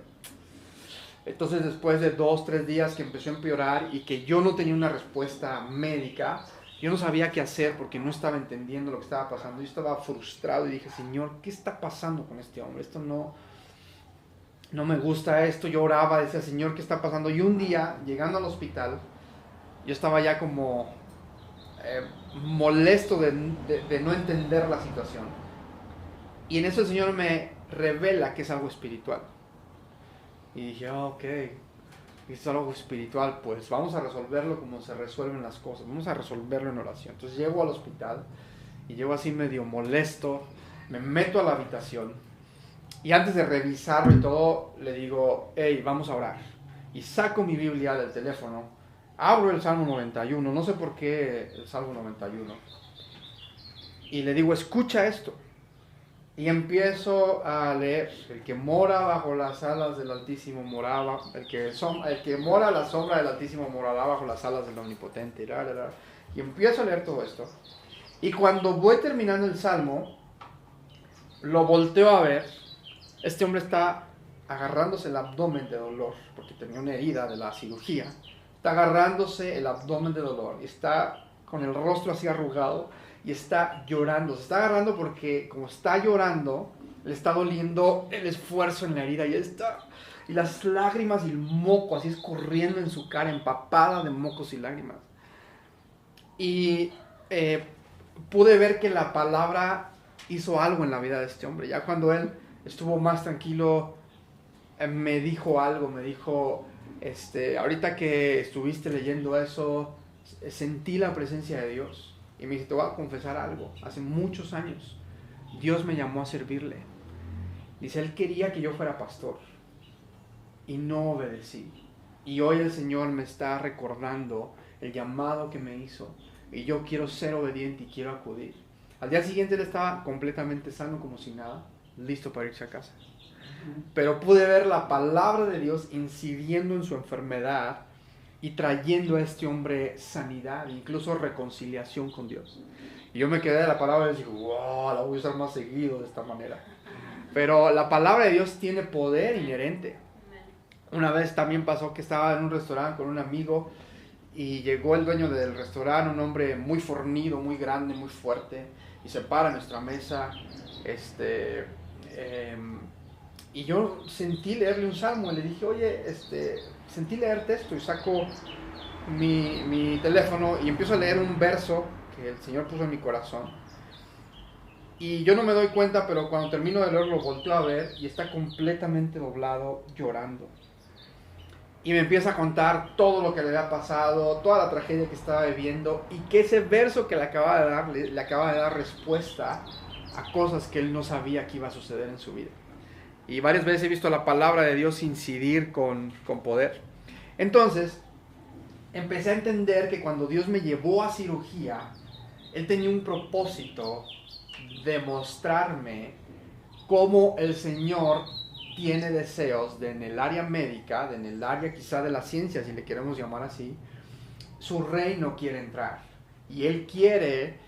Entonces, después de 2, 3 días que empezó a empeorar y que yo no tenía una respuesta médica, yo no sabía qué hacer porque no estaba entendiendo lo que estaba pasando. Yo estaba frustrado y dije, Señor, ¿qué está pasando con este hombre? Esto no me gusta esto. Yo oraba, decía, Señor, ¿qué está pasando? Y un día, llegando al hospital, yo estaba ya como molesto de no entender la situación. Y en eso el Señor me revela que es algo espiritual. Y dije, ok, es algo espiritual, pues vamos a resolverlo como se resuelven las cosas, vamos a resolverlo en oración. Entonces llego al hospital y llego así medio molesto, me meto a la habitación y antes de revisarlo y todo, le digo, hey, vamos a orar. Y saco mi Biblia del teléfono, abro el Salmo 91, no sé por qué el Salmo 91, y le digo, escucha esto. Y empiezo a leer, el que mora bajo las alas del Altísimo moraba, el que mora a la sombra del Altísimo morará bajo las alas del Omnipotente. Y empiezo a leer todo esto. Y cuando voy terminando el Salmo, lo volteo a ver. Este hombre está agarrándose el abdomen de dolor, porque tenía una herida de la cirugía. Está agarrándose el abdomen de dolor y está con el rostro así arrugado. Y está llorando, se está agarrando porque como está llorando, le está doliendo el esfuerzo en la herida y las lágrimas y el moco así escurriendo en su cara, empapada de mocos y lágrimas. Y pude ver que la palabra hizo algo en la vida de este hombre. Ya cuando él estuvo más tranquilo, me dijo algo, me dijo, ahorita que estuviste leyendo eso, sentí la presencia de Dios. Y me dice, te voy a confesar algo. Hace muchos años, Dios me llamó a servirle. Dice, Él quería que yo fuera pastor. Y no obedecí. Y hoy el Señor me está recordando el llamado que me hizo. Y yo quiero ser obediente y quiero acudir. Al día siguiente él estaba completamente sano como si nada, listo para irse a casa. Pero pude ver la palabra de Dios incidiendo en su enfermedad y trayendo a este hombre sanidad, incluso reconciliación con Dios. Y yo me quedé de la palabra y dije, wow, la voy a usar más seguido de esta manera. Pero la palabra de Dios tiene poder inherente. Una vez también pasó que estaba en un restaurante con un amigo y llegó el dueño del restaurante, un hombre muy fornido, muy grande, muy fuerte, y se para en nuestra mesa, y yo sentí leerle un salmo y le dije, oye, sentí leerte esto, y saco mi teléfono y empiezo a leer un verso que el Señor puso en mi corazón. Y yo no me doy cuenta, pero cuando termino de leerlo volteo a ver y está completamente doblado, llorando. Y me empieza a contar todo lo que le había pasado, toda la tragedia que estaba viviendo, y que ese verso que le acaba de dar respuesta a cosas que él no sabía que iba a suceder en su vida. Y varias veces he visto la palabra de Dios incidir con poder. Entonces, empecé a entender que cuando Dios me llevó a cirugía, Él tenía un propósito de mostrarme cómo el Señor tiene deseos en el área médica, en el área quizá de la ciencia, si le queremos llamar así. Su reino quiere entrar y Él quiere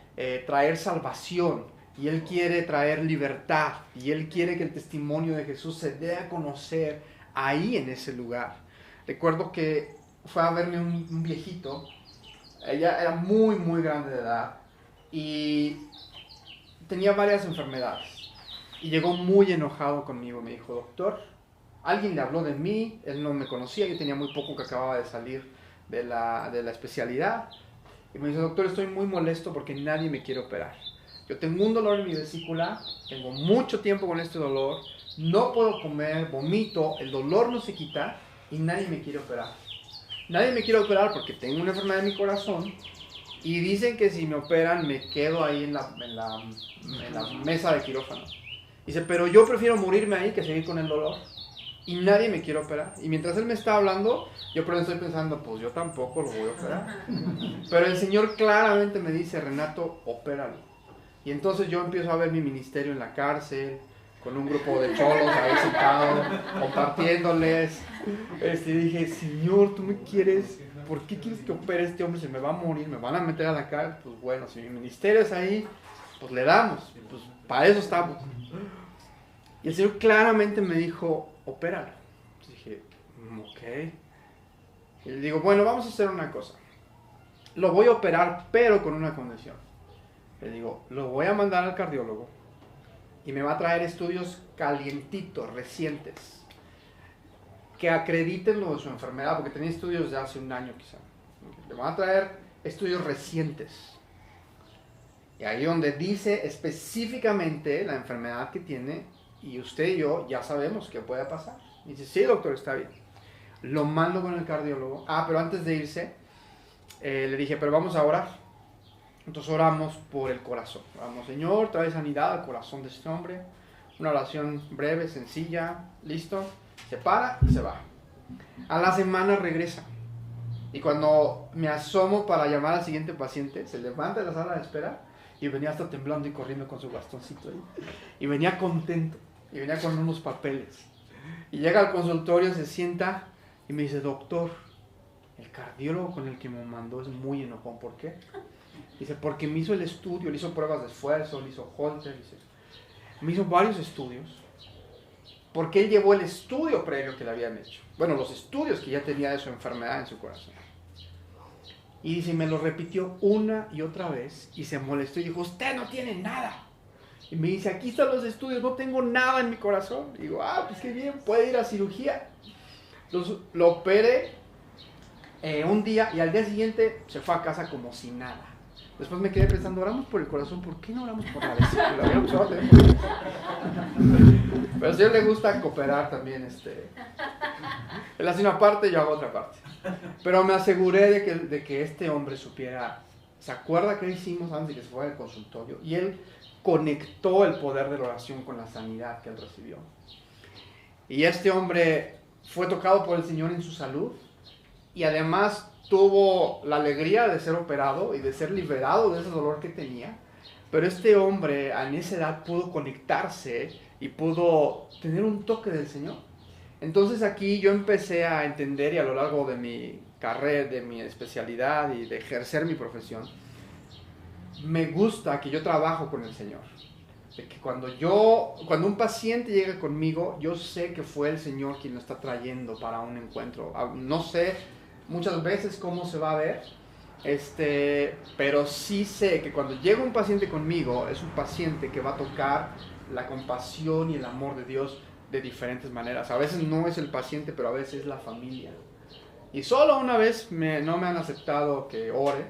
traer salvación, y Él quiere traer libertad, y Él quiere que el testimonio de Jesús se dé a conocer ahí en ese lugar. Recuerdo que fue a verme un viejito, ella era muy muy grande de edad y tenía varias enfermedades. Y llegó muy enojado conmigo, me dijo, doctor, alguien le habló de mí, él no me conocía, yo tenía muy poco que acababa de salir de la especialidad. Y me dice, doctor, estoy muy molesto porque nadie me quiere operar. Yo tengo un dolor en mi vesícula, tengo mucho tiempo con este dolor, no puedo comer, vomito, el dolor no se quita y nadie me quiere operar. Nadie me quiere operar porque tengo una enfermedad en mi corazón y dicen que si me operan me quedo ahí en la mesa de quirófano. Dice, pero yo prefiero morirme ahí que seguir con el dolor. Y nadie me quiere operar. Y mientras él me está hablando, yo estoy pensando, pues yo tampoco lo voy a operar. Pero el Señor claramente me dice, Renato, opéralo. Y entonces yo empiezo a ver mi ministerio en la cárcel, con un grupo de cholos ahí sentado, compartiéndoles. Y dije, Señor, tú me quieres, ¿por qué quieres que opere este hombre? Se me va a morir, me van a meter a la cárcel. Pues bueno, si mi ministerio es ahí, pues le damos. Pues para eso estamos. Y el Señor claramente me dijo, opéralo. Dije, ok. Y le digo, bueno, vamos a hacer una cosa. Lo voy a operar, pero con una condición. Le digo, lo voy a mandar al cardiólogo y me va a traer estudios calientitos, recientes, que acrediten lo de su enfermedad, porque tenía estudios de hace un año quizá. Le van a traer estudios recientes. Y ahí donde dice específicamente la enfermedad que tiene, y usted y yo ya sabemos qué puede pasar. Y dice, sí, doctor, está bien. Lo mando con el cardiólogo. Pero antes de irse, le dije, pero vamos a orar. Entonces oramos por el corazón. Oramos, Señor, trae sanidad al corazón de este hombre. Una oración breve, sencilla, listo. Se para y se va. A la semana regresa. Y cuando me asomo para llamar al siguiente paciente, se levanta de la sala de espera y venía hasta temblando y corriendo con su bastoncito ahí. Y venía contento. Y venía con unos papeles. Y llega al consultorio, se sienta y me dice, doctor, el cardiólogo con el que me mandó es muy enojón. ¿Por qué? Dice, porque me hizo el estudio, le hizo pruebas de esfuerzo, le hizo Holter, me hizo varios estudios. Porque él llevó el estudio previo que le habían hecho. Bueno, los estudios que ya tenía de su enfermedad en su corazón. Y dice, me lo repitió una y otra vez y se molestó y dijo, usted no tiene nada. Y me dice, aquí están los estudios, no tengo nada en mi corazón. Y digo, pues qué bien, puede ir a cirugía. Entonces lo operé un día y al día siguiente se fue a casa como si nada. Después me quedé pensando, oramos por el corazón, ¿por qué no oramos por la vesícula? Pero al Señor le gusta cooperar también. Él hace una parte y yo hago otra parte. Pero me aseguré de que este hombre supiera, ¿se acuerda qué hicimos antes de que se fuera al consultorio? Y él conectó el poder de la oración con la sanidad que él recibió. Y este hombre fue tocado por el Señor en su salud y además tuvo la alegría de ser operado y de ser liberado de ese dolor que tenía. Pero este hombre en esa edad pudo conectarse y pudo tener un toque del Señor. Entonces aquí yo empecé a entender, y a lo largo de mi carrera, de mi especialidad y de ejercer mi profesión, me gusta que yo trabajo con el Señor. De que cuando un paciente llega conmigo, yo sé que fue el Señor quien lo está trayendo para un encuentro. No sé muchas veces cómo se va a ver, pero sí sé que cuando llega un paciente conmigo, es un paciente que va a tocar la compasión y el amor de Dios de diferentes maneras. A veces no es el paciente, pero a veces es la familia. Y solo una vez no me han aceptado que ore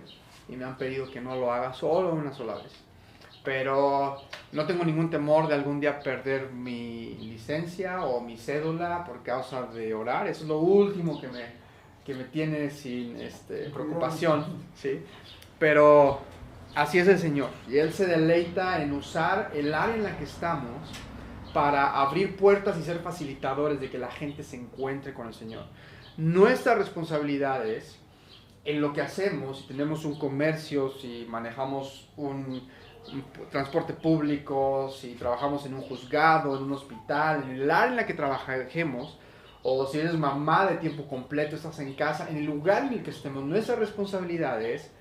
y me han pedido que no lo haga, solo una sola vez. Pero no tengo ningún temor de algún día perder mi licencia o mi cédula por causa de orar. Eso es lo último que me tiene sin preocupación, ¿sí? Pero así es el Señor. Y Él se deleita en usar el área en la que estamos para abrir puertas y ser facilitadores de que la gente se encuentre con el Señor. Nuestra responsabilidad es, en lo que hacemos, si tenemos un comercio, si manejamos un transporte público, si trabajamos en un juzgado, en un hospital, en el área en la que trabajemos, o si eres mamá de tiempo completo, estás en casa, en el lugar en el que estemos, nuestra responsabilidad es,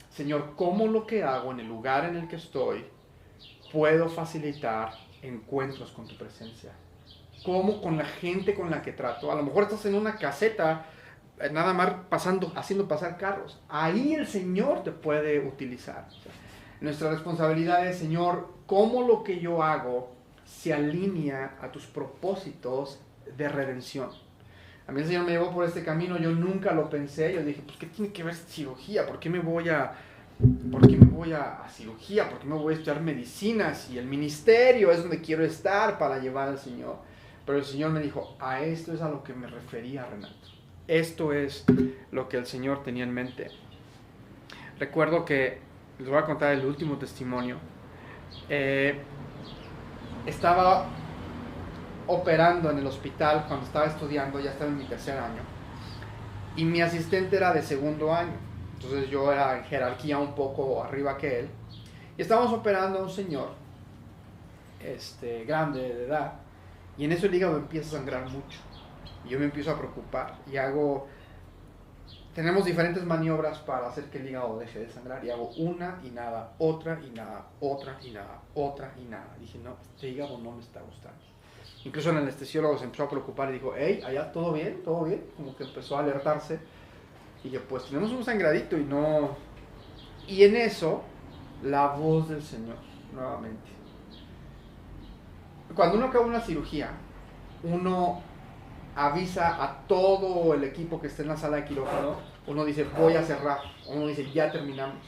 Señor, ¿cómo lo que hago en el lugar en el que estoy puedo facilitar encuentros con tu presencia? ¿Cómo con la gente con la que trato? A lo mejor estás en una caseta, nada más haciendo pasar carros. Ahí el Señor te puede utilizar. Nuestra responsabilidad es, Señor, ¿cómo lo que yo hago se alinea a tus propósitos de redención? A mí el Señor me llevó por este camino, yo nunca lo pensé. Yo dije, pues, ¿qué tiene que ver cirugía? ¿Por qué me voy a cirugía? ¿Por qué me voy a estudiar medicina? Si el ministerio es donde quiero estar para llevar al Señor. Pero el Señor me dijo, a esto es a lo que me refería, Renato. Esto es lo que el Señor tenía en mente. Recuerdo que, les voy a contar el último testimonio. Estaba operando en el hospital cuando estaba estudiando, ya estaba en mi tercer año. Y mi asistente era de segundo año. Entonces yo era en jerarquía un poco arriba que él. Y estábamos operando a un señor grande de edad. Y en eso el hígado empieza a sangrar mucho. Y yo me empiezo a preocupar. Y tenemos diferentes maniobras para hacer que el hígado deje de sangrar. Y hago una y nada, otra y nada, otra y nada, otra y nada. Dije, no, este hígado no me está gustando. Incluso el anestesiólogo se empezó a preocupar y dijo, hey, allá todo bien, todo bien. Como que empezó a alertarse. Y yo, pues tenemos un sangradito y no... Y en eso, la voz del Señor, nuevamente. Cuando uno acaba una cirugía, uno avisa a todo el equipo que esté en la sala de quirófano, uno dice, voy a cerrar, uno dice, ya terminamos.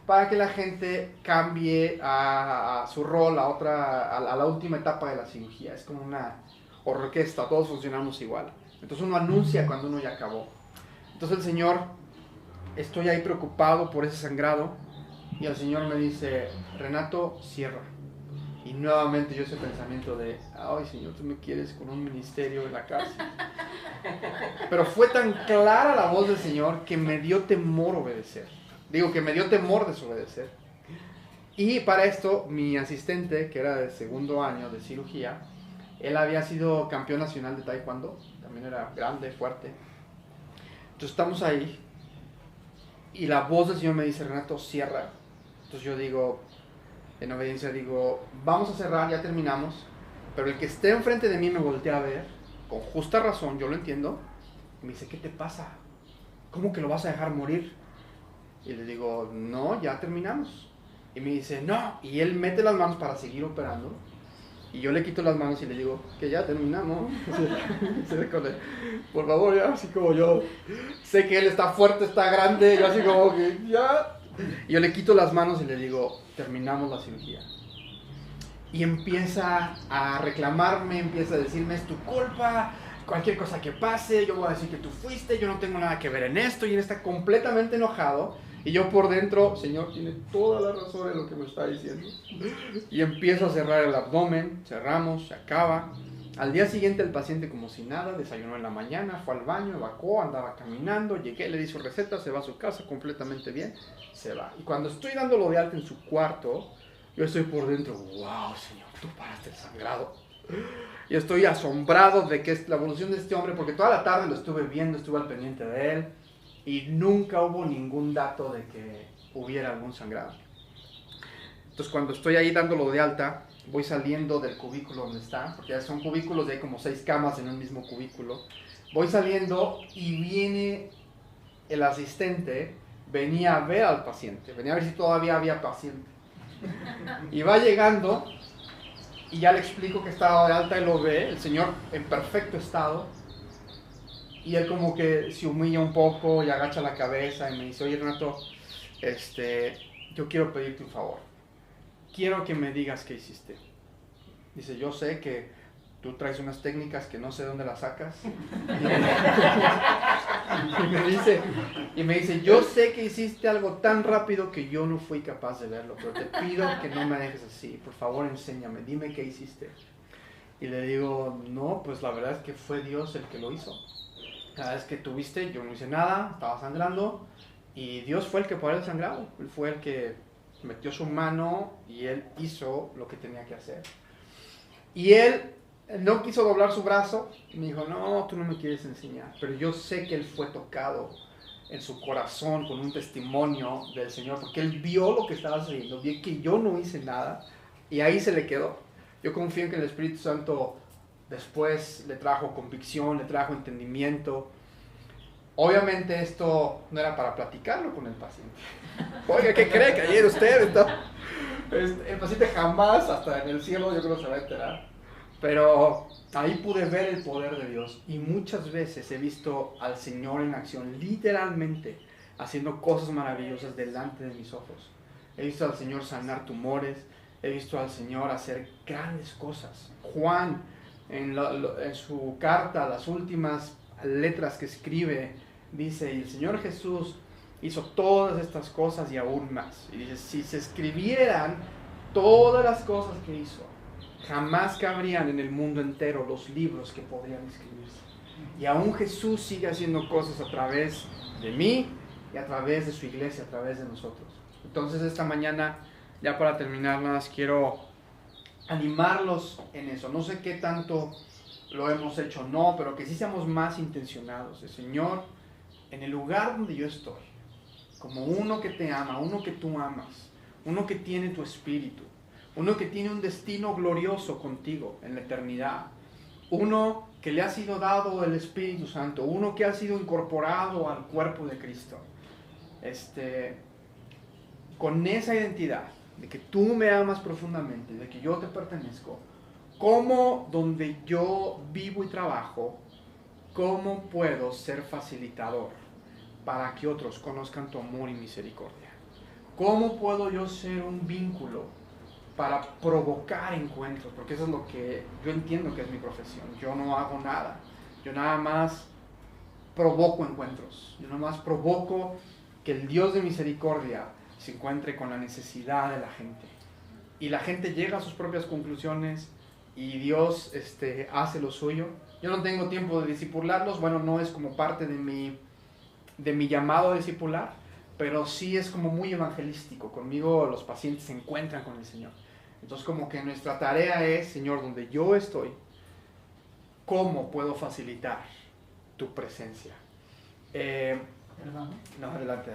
Para que la gente cambie a su rol, a la última etapa de la cirugía. Es como una orquesta, todos funcionamos igual. Entonces uno anuncia cuando uno ya acabó. Entonces el Señor, estoy ahí preocupado por ese sangrado, y el Señor me dice, Renato, cierra. Y nuevamente yo ese pensamiento de, ay Señor, tú me quieres con un ministerio en la cárcel. Pero fue tan clara la voz del Señor que me dio temor obedecer. Digo, que me dio temor desobedecer. Y para esto, mi asistente, que era de segundo año de cirugía, él había sido campeón nacional de taekwondo, también era grande, fuerte. Entonces estamos ahí y la voz del Señor me dice, Renato, cierra. Entonces yo digo, en obediencia digo, vamos a cerrar, ya terminamos. Pero el que esté enfrente de mí me voltea a ver, con justa razón, yo lo entiendo, y me dice, ¿qué te pasa? ¿Cómo que lo vas a dejar morir? Y le digo, no, ya terminamos. Y me dice, no. Y él mete las manos para seguir operando. Y yo le quito las manos y le digo, que ya terminamos. Por favor, ya, así como yo. Sé que él está fuerte, está grande. Yo así como que, ya. Y yo le quito las manos y le digo, terminamos la cirugía. Y empieza a reclamarme, empieza a decirme, es tu culpa. Cualquier cosa que pase, yo voy a decir que tú fuiste, yo no tengo nada que ver en esto. Y él está completamente enojado. Y yo por dentro, Señor, tiene toda la razón en lo que me está diciendo. Y empiezo a cerrar el abdomen, cerramos, se acaba. Al día siguiente el paciente como si nada, desayunó en la mañana, fue al baño, evacuó, andaba caminando, llegué, le di su receta, se va a su casa completamente bien, se va. Y cuando estoy dándolo de alta en su cuarto, yo estoy por dentro, wow, Señor, tú paraste el sangrado. Y estoy asombrado de que es la evolución de este hombre, porque toda la tarde lo estuve viendo, estuve al pendiente de él. Y nunca hubo ningún dato de que hubiera algún sangrado. Entonces cuando estoy ahí dándolo de alta, voy saliendo del cubículo donde está, porque ya son cubículos, hay como 6 camas en un mismo cubículo. Voy saliendo y viene el asistente, venía a ver al paciente, venía a ver si todavía había paciente. Y va llegando y ya le explico que estaba de alta, él lo ve, el señor en perfecto estado. Y él como que se humilla un poco y agacha la cabeza y me dice, oye Renato, yo quiero pedirte un favor. Quiero que me digas qué hiciste. Dice, yo sé que tú traes unas técnicas que no sé dónde las sacas. Y me dice, yo sé que hiciste algo tan rápido que yo no fui capaz de verlo, pero te pido que no me dejes así. Por favor, enséñame, dime qué hiciste. Y le digo, no, pues la verdad es que fue Dios el que lo hizo. Cada vez que tuviste, yo no hice nada, estaba sangrando, y Dios fue el que paró el sangrado. Él fue el que metió su mano y él hizo lo que tenía que hacer. Y él no quiso doblar su brazo y me dijo, no, tú no me quieres enseñar, pero yo sé que él fue tocado en su corazón con un testimonio del Señor, porque él vio lo que estaba sucediendo, vio que yo no hice nada, y ahí se le quedó. Yo confío en que el Espíritu Santo después le trajo convicción, le trajo entendimiento. Obviamente esto no era para platicarlo con el paciente. Oiga, ¿qué cree que ayer usted está? El paciente jamás, hasta en el cielo, yo creo que se va a enterar. Pero ahí pude ver el poder de Dios. Y muchas veces he visto al Señor en acción, literalmente, haciendo cosas maravillosas delante de mis ojos. He visto al Señor sanar tumores. He visto al Señor hacer grandes cosas. Juan En su carta, las últimas letras que escribe, dice, y el Señor Jesús hizo todas estas cosas y aún más. Y dice, si se escribieran todas las cosas que hizo, jamás cabrían en el mundo entero los libros que podrían escribirse. Y aún Jesús sigue haciendo cosas a través de mí y a través de su iglesia, a través de nosotros. Entonces esta mañana, ya para terminar, nada más quiero animarlos en eso. No sé qué tanto lo hemos hecho o no, pero que sí seamos más intencionados. El Señor, en el lugar donde yo estoy, como uno que te ama, uno que tú amas, uno que tiene tu espíritu, uno que tiene un destino glorioso contigo en la eternidad, uno que le ha sido dado el Espíritu Santo, uno que ha sido incorporado al cuerpo de Cristo. Con esa identidad de que tú me amas profundamente, de que yo te pertenezco, ¿cómo donde yo vivo y trabajo, cómo puedo ser facilitador para que otros conozcan tu amor y misericordia? ¿Cómo puedo yo ser un vínculo para provocar encuentros? Porque eso es lo que yo entiendo que es mi profesión. Yo no hago nada, yo nada más provoco encuentros, yo nada más provoco que el Dios de misericordia se encuentre con la necesidad de la gente. Y la gente llega a sus propias conclusiones y Dios hace lo suyo. Yo no tengo tiempo de discipularlos, bueno, no es como parte de mi llamado a discipular, pero sí es como muy evangelístico. Conmigo los pacientes se encuentran con el Señor. Entonces como que nuestra tarea es, Señor, donde yo estoy, ¿cómo puedo facilitar tu presencia? No, adelante.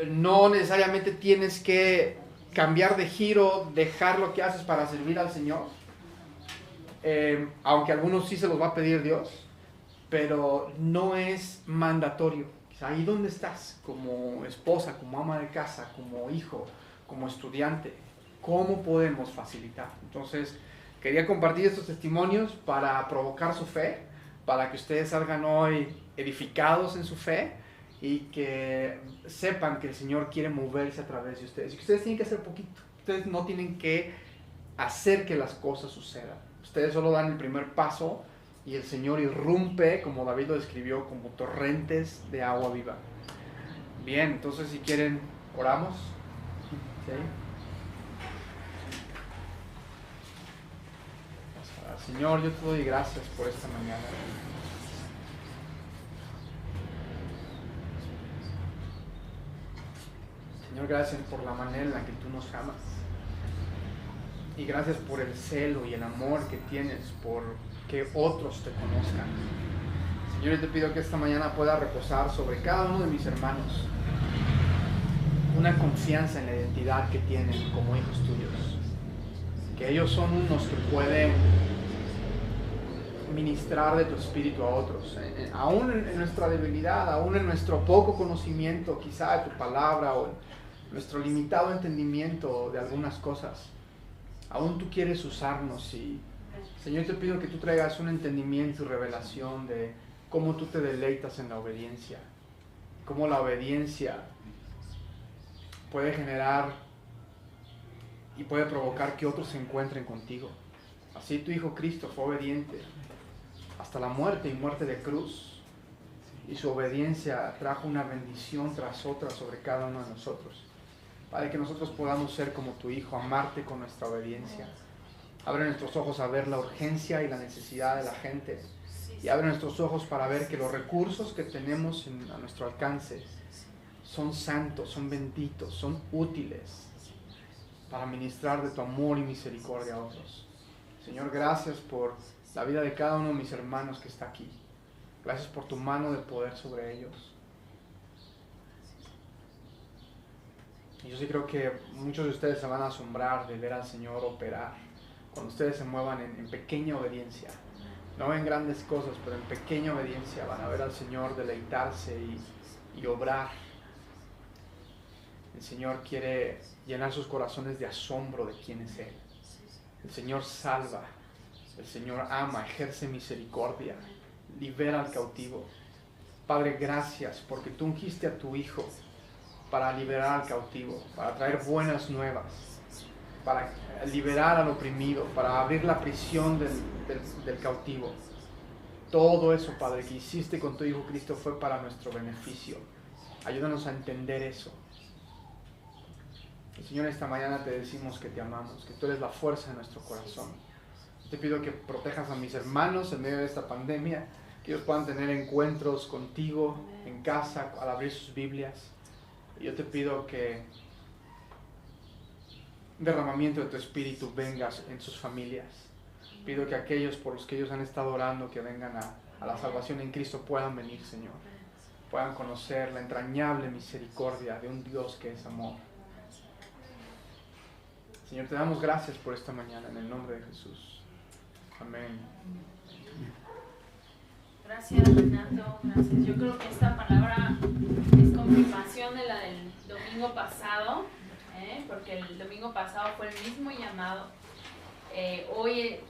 No necesariamente tienes que cambiar de giro, dejar lo que haces para servir al Señor, aunque a algunos sí se los va a pedir Dios, pero no es mandatorio. Ahí donde estás, como esposa, como ama de casa, como hijo, como estudiante, ¿cómo podemos facilitar? Entonces, quería compartir estos testimonios para provocar su fe, para que ustedes salgan hoy edificados en su fe y que sepan que el Señor quiere moverse a través de ustedes. Y que ustedes tienen que hacer poquito. Ustedes no tienen que hacer que las cosas sucedan. Ustedes solo dan el primer paso y el Señor irrumpe, como David lo describió, como torrentes de agua viva. Bien, entonces si quieren, oramos. ¿Sí? Señor, yo te doy gracias por esta mañana. Señor, gracias por la manera en la que tú nos amas. Y gracias por el celo y el amor que tienes por que otros te conozcan. Señor, yo te pido que esta mañana pueda reposar sobre cada uno de mis hermanos una confianza en la identidad que tienen como hijos tuyos. Que ellos son unos que pueden ministrar de tu espíritu a otros. Aún en nuestra debilidad, aún en nuestro poco conocimiento quizá de tu palabra o nuestro limitado entendimiento de algunas cosas, aún tú quieres usarnos. Y Señor, te pido que tú traigas un entendimiento y revelación de cómo tú te deleitas en la obediencia, cómo la obediencia puede generar y puede provocar que otros se encuentren contigo. Así tu Hijo Cristo fue obediente hasta la muerte y muerte de cruz, y su obediencia trajo una bendición tras otra sobre cada uno de nosotros. Padre, que nosotros podamos ser como tu Hijo, amarte con nuestra obediencia. Abre nuestros ojos a ver la urgencia y la necesidad de la gente. Y abre nuestros ojos para ver que los recursos que tenemos a nuestro alcance son santos, son benditos, son útiles para ministrar de tu amor y misericordia a otros. Señor, gracias por la vida de cada uno de mis hermanos que está aquí. Gracias por tu mano de poder sobre ellos. Y yo sí creo que muchos de ustedes se van a asombrar de ver al Señor operar cuando ustedes se muevan en pequeña obediencia. No en grandes cosas, pero en pequeña obediencia van a ver al Señor deleitarse y obrar. El Señor quiere llenar sus corazones de asombro de quién es Él. El Señor salva, el Señor ama, ejerce misericordia, libera al cautivo. Padre, gracias porque tú ungiste a tu Hijo para liberar al cautivo, para traer buenas nuevas, para liberar al oprimido, para abrir la prisión del cautivo. Todo eso, Padre, que hiciste con tu Hijo Cristo fue para nuestro beneficio. Ayúdanos a entender eso. Y Señor, esta mañana te decimos que te amamos, que tú eres la fuerza de nuestro corazón. Te pido que protejas a mis hermanos en medio de esta pandemia, que ellos puedan tener encuentros contigo en casa al abrir sus Biblias. Y yo te pido que un derramamiento de tu Espíritu venga en sus familias. Pido que aquellos por los que ellos han estado orando, que vengan a la salvación en Cristo, puedan venir, Señor. Puedan conocer la entrañable misericordia de un Dios que es amor. Señor, te damos gracias por esta mañana, en el nombre de Jesús. Amén. Gracias, Renato, gracias. Yo creo que esta palabra es confirmación de la del domingo pasado, porque el domingo pasado fue el mismo llamado. Hoy